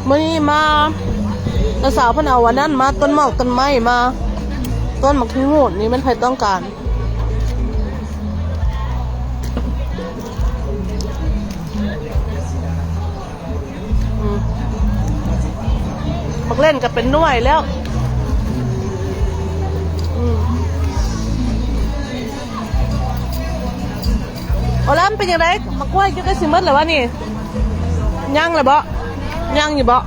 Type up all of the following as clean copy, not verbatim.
มื่อนี้มาแล้วสาวเพิ่นเอาวันนั้นมาต้นหมอกต้นไม้มาต้นหมอกที่โหดนี่มันใครต้องการมักเล่นกับเป็นหน่วยแล้วเอาแล้วเป็นยังไงมักกล้วยจะได้สิมัดหรือวะนี่ย่างเลยบ่ย่างอยู่บ่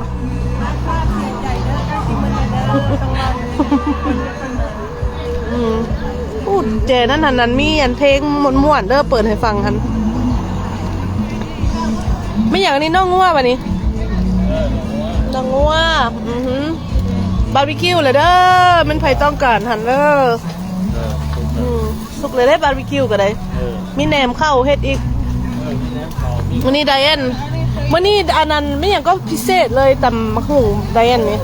พูดเจนั่นมีอันเพลงม่วนๆเด้อเปิดให้ฟังกันไม่อย่างนี้น้องงัวป่ะนี่น้องงัวบาร์บีคิวเลยเด้อมันไผต้องการหันเด้อสุกเลยได้บาร์บีคิวก็ได้มีแหนมเข้าเฮ็ดอีกวันนี้ไดเอ็นวันนี้อันนั้นไม่อย่างก็พิเศษเลยตำมะหุ่งไดเอ็นนี่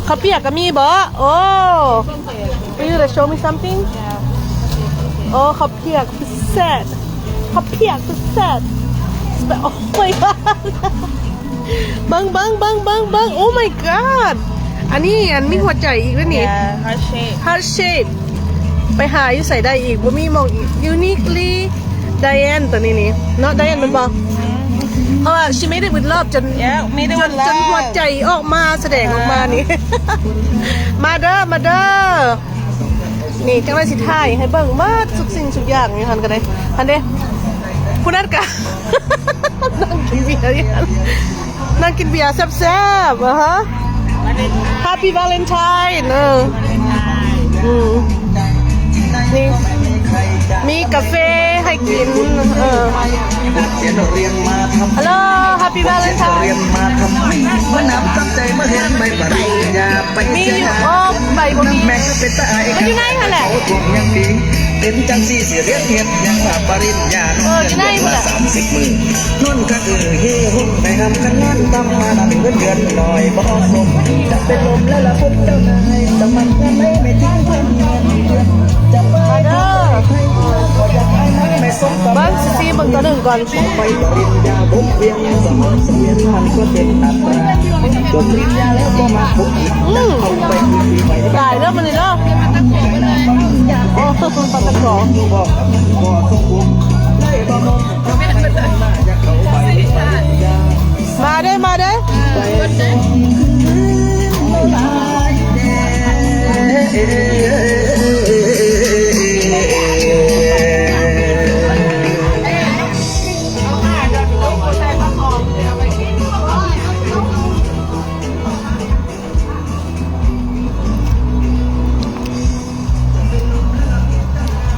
ข้าวเปียกก็มีบ่โอ้ Will you show me something โอ้ข้าวเปียกพิเศษข้าวเปียกพิเศษโอ้ยบังโอ้ my god อันนี้อันมีหัวใจอีกแล้วนี่ heart shape ไปหาอยู่ใส่ได้อีกบ่มีมอง uniquely Diane ตัวนี้นี่เนาะ Diane มันบอกshe made it with love จนหัวใจออกมาแสดงออกมานี่ มาเด้อนี่จังไรสิท่ายให้เบิ่งมาทุกสิ่งทุกอย่างนี่ทันกันเลยทันเด้ผู้นั้นกะ นั่งกินเบียร์แซ่บๆฮะ Happy Valentine นี่มีกาแฟให้กินฮัลโหล Happy Valentine มีโอ้ใบบ่มีมันอยู่ไหนคะแหละเป็นจังสี่เสียเรียกเห็ดยังว่าปริญญาอยู่ไหนหมดอ่ะ30 มื้อนนก็คือเฮหุ่นไปทำกันงานทำมาหนักเงินเดือนหน่อยบ่สมจะเป็นลมแล้วล่ะพวกเจ้านายแต่มันก็ไม่ทิ้งเพื่อนจะไปเด้อบ้านซีเบิ่งตัวหนึ่งก่อนไปปริญญาผมเพียงสมองเสียท่านก็เป็นอัตราจบปริญญาแล้วก็มาพบเอาไปได้เริ่มมันเลยเนาะโอ้ปลาตะกอมาเด้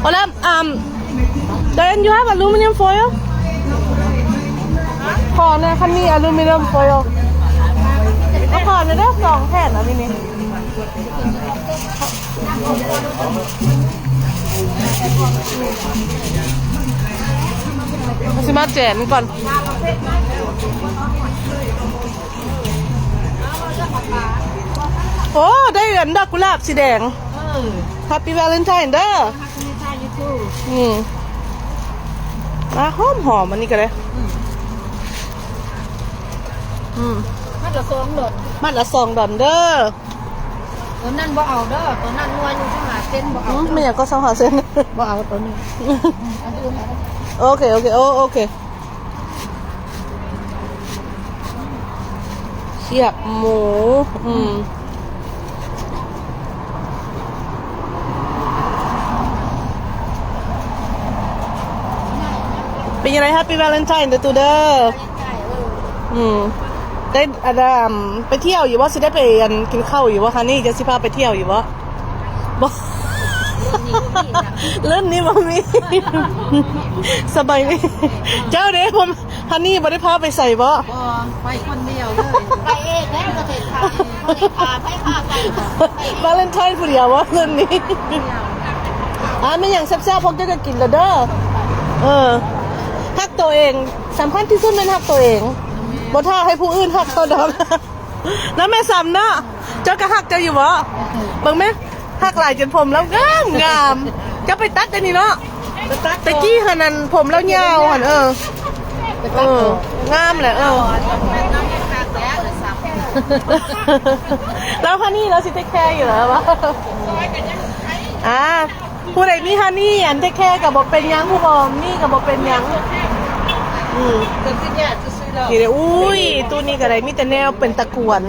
Oh, Diane, you have aluminum foil? ขอเนี่ยคันนี้ aluminum foil ก็ขอเนี่ยได้2 แผ่นนะพี่นี่มาสิมาแจนก่อนโอ้ได้เหรียญดอกกุหลาบสีแดงHappy Valentine เด้อมาหอมอันนี้กันเลยมัดละ2 ดอนเด้อตัวนั้นบ่เอาเด้อตัวนั้นนัวอยู่ที่5 เซนบ่เอาไม่อยากก็2 เซนบ่เอาตัวนี้โอเคเสียบหมูเป็นยังไง Happy Valentine เด้อตูเด้อได้ไปเที่ยวอยู่ว่าสิได้ไปกินข้าวอยู่ว่าคะนี่จะสิพาไปเที่ยวอยู่ว่าบ่เล่นนี้บ่มีสบายนี่เจ้าเด้ผมฮันนี่บ่ได้พาไปใส่บ่ไปคนเดียวเลยไปเองแล้วประเทศไทยให้พาไปวาเลนไทน์ผู้เดียวว่าเล่นนี้ไม่อย่างแซ่บๆพวกจะกินแล้วเด้อฮักตัวเองสำคัญที่สุดเป็นฮักตัวเองบ่ท่าให้ผู้อื่นฮักตัวดอกแล้วแม่ซ้ำเนาะเจ้าก็ฮักเจ้าอยู่บ่เบิ่งไหมฮักหลายจนผมแล้วงามจะไปตัดได้นี่เนาะตะกี้หันนั้นผมแล้วยาวหัน เอองามเลยน้องยังคักแล้วเลยซ้ำ แล้วฮันนี่เราสิเทคแคร์อยู่แล้ววะผู้ใดมีฮันนี่อันเทคแคร์กับบอกเป็นยังผู้บอมนี่กับบอกเป็นยังเกิดขึ้นยากจะซื้อเรา นี่เลยอุ้ยตัวนี้ก็ได้มีแต่แนวเป็นตะกวน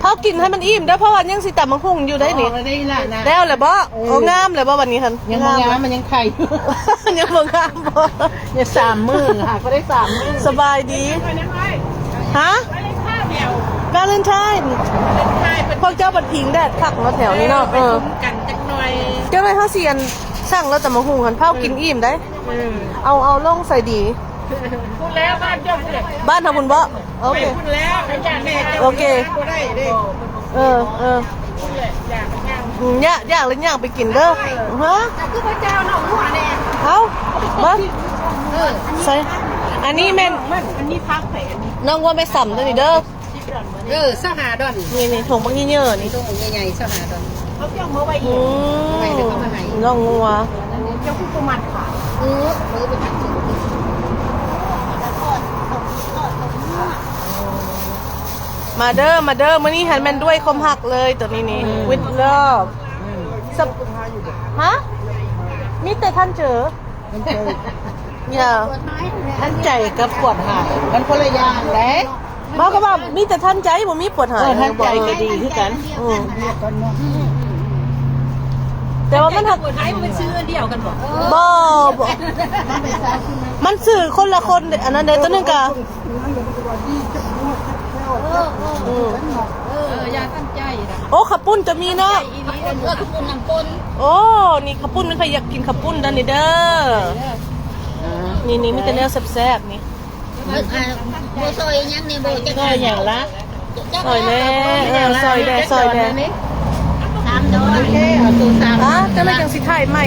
พอกินให้มันอิ่มได้เพราะว่ายังสิแต่มังคุงอยู่ได้นี่ ได้ละนะ แล้วเลยบ่โอ้งามเลยบ่วันนี้คัน ยังงามมันยังไข่ ยังบ่งามบ่ เนี่ย3 มื้อค่ะก็ได้3 มื้อ สบายดีฮะวาเลนไทน์พวกเจ้าบัดพิงแดดคักมาแถวนี้เนาะกันจักหน่อย เจ้าเลยเฮาเสียนสั่งแล้วแต่มังคุงคันเผากินอิ่มได้เอาลงใส่ดี พูดแล้วบ้านเจ้าพูดเลย บ้านทำบุญบ่โอเค พูดแล้วอาจารย์แม่เจ้า โอเค พูดได้ดิ เออ พูดเลยอยากงาม อยากเลยอยากไปกินเด้อฮะ คือพระเจ้าหนองหัวแน่ เอามาใส่อันนี้แม่น มันนี่พักแผล น้องว่าไม่สัมตัวนี้เด้อ สหาดอน นี่ถุงบางยี่เยอะนี่ ตรงใหญ่ๆสหาดอนเขาเจ้าเมื่อไว้ น้องงัว เจ้าผู้ประมาทค่ะไปทำสิ่ง มาเด้อมื้อนี้หันแม่นด้วยคมหักเลยตัวนี้นี่ with love ฮะมีแต่ท่านเจออย่า ท่านใจกับปวดหายมันคนละอย่างแหละ บอกก็ว่ามีแต่ท่านใจบ่มีปวดหาย ท่านใจก็ดีคือกัน แต่ว่ามันหัก ปวดหายมันซื้อเดียวกันบ่ บ่มันสื่อคนละคนอันนั้นเด้ตัวนึงกะ ยาตั้งใจนะ โอ้ขับปุ้นจะมีเนาะ อีนี้ทุกคนนำปน โอ้นี่ขับปุ้นมันใครอยากกินขับปุ้นด้านนี้เด้อนี่มีแต่แนวแซ่บๆนี่ โบซอยยังนี่โบจะ ซอยอย่างละซอยแน่ซอยแดง 3 ดอกโอเคเอาตัว3 จะไม่จังสิถ่ายใหม่